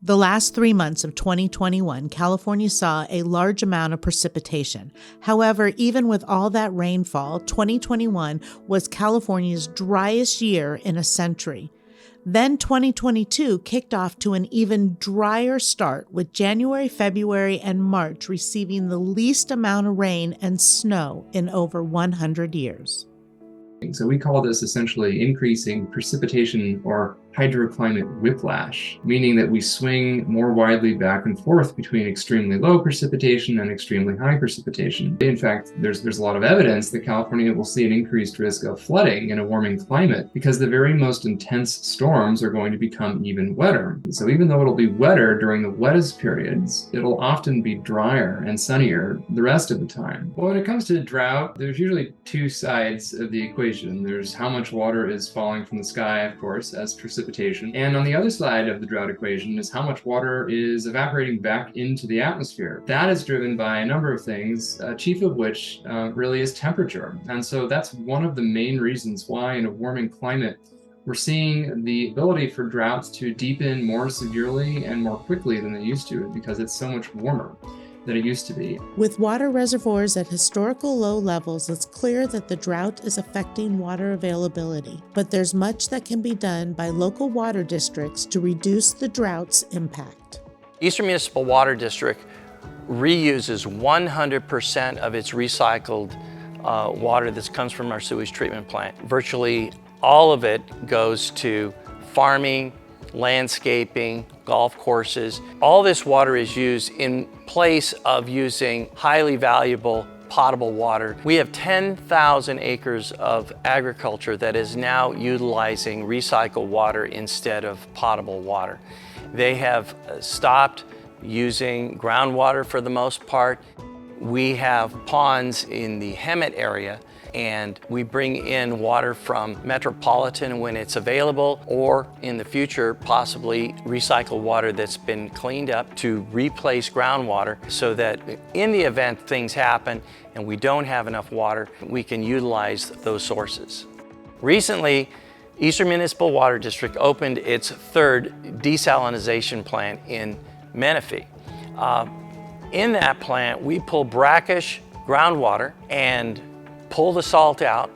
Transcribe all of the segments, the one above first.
The last 3 months of 2021, California saw a large amount of precipitation. However, even with all that rainfall, 2021 was California's driest year in a century. Then 2022 kicked off to an even drier start, with January, February, and March receiving the least amount of rain and snow in over 100 years. So we call this essentially increasing precipitation or hydroclimate whiplash, meaning that we swing more widely back and forth between extremely low precipitation and extremely high precipitation. In fact, there's a lot of evidence that California will see an increased risk of flooding in a warming climate because the very most intense storms are going to become even wetter. So even though it'll be wetter during the wettest periods, it'll often be drier and sunnier the rest of the time. Well, when it comes to drought, there's usually two sides of the equation. There's how much water is falling from the sky, of course, as precipitation. And on the other side of the drought equation is how much water is evaporating back into the atmosphere. That is driven by a number of things, chief of which really is temperature. And so that's one of the main reasons why in a warming climate, we're seeing the ability for droughts to deepen more severely and more quickly than they used to because it's so much warmer than it used to be. With water reservoirs at historical low levels, it's clear that the drought is affecting water availability. But there's much that can be done by local water districts to reduce the drought's impact. Eastern Municipal Water District reuses 100% of its recycled water that comes from our sewage treatment plant. Virtually all of it goes to farming, landscaping, golf courses. All this water is used in place of using highly valuable potable water. We have 10,000 acres of agriculture that is now utilizing recycled water instead of potable water. They have stopped using groundwater for the most part. We have ponds in the Hemet area, and we bring in water from Metropolitan when it's available, or in the future, possibly recycled water that's been cleaned up to replace groundwater so that in the event things happen and we don't have enough water, we can utilize those sources. Recently, Eastern Municipal Water District opened its third desalination plant in Menifee. In that plant, we pull brackish groundwater and pull the salt out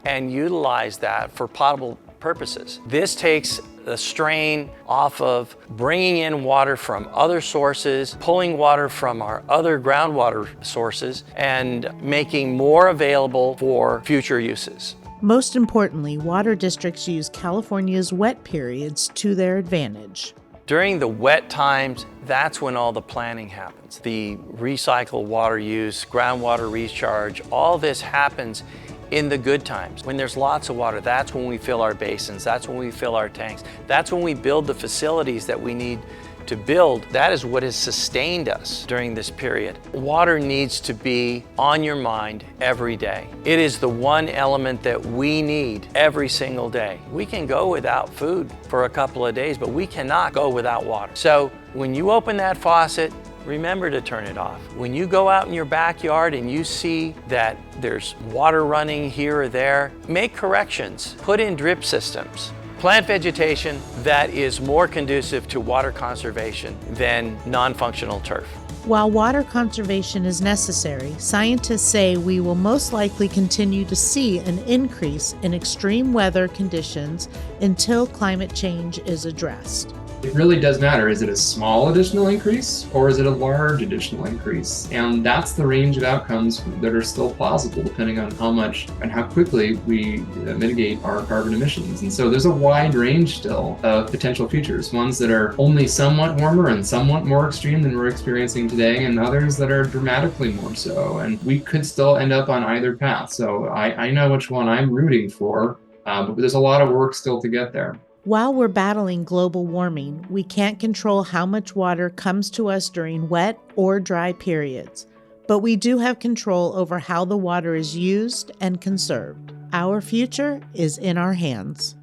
and utilize that for potable purposes. This takes the strain off of bringing in water from other sources, pulling water from our other groundwater sources, and making more available for future uses. Most importantly, water districts use California's wet periods to their advantage. During the wet times, that's when all the planning happens. The recycled water use, groundwater recharge, all this happens in the good times. When there's lots of water, that's when we fill our basins, that's when we fill our tanks, that's when we build the facilities that we need to build. That is what has sustained us during this period. Water needs to be on your mind every day. It is the one element that we need every single day. We can go without food for a couple of days, but we cannot go without water. So when you open that faucet, remember to turn it off. When you go out in your backyard and you see that there's water running here or there, make corrections. Put in drip systems. Plant vegetation that is more conducive to water conservation than non-functional turf. While water conservation is necessary, scientists say we will most likely continue to see an increase in extreme weather conditions until climate change is addressed. It really does matter. Is it a small additional increase or is it a large additional increase? And that's the range of outcomes that are still plausible depending on how much and how quickly we mitigate our carbon emissions. And so there's a wide range still of potential futures, ones that are only somewhat warmer and somewhat more extreme than we're experiencing today, and others that are dramatically more so. And we could still end up on either path. So I know which one I'm rooting for, but there's a lot of work still to get there. While we're battling global warming, we can't control how much water comes to us during wet or dry periods, but we do have control over how the water is used and conserved. Our future is in our hands.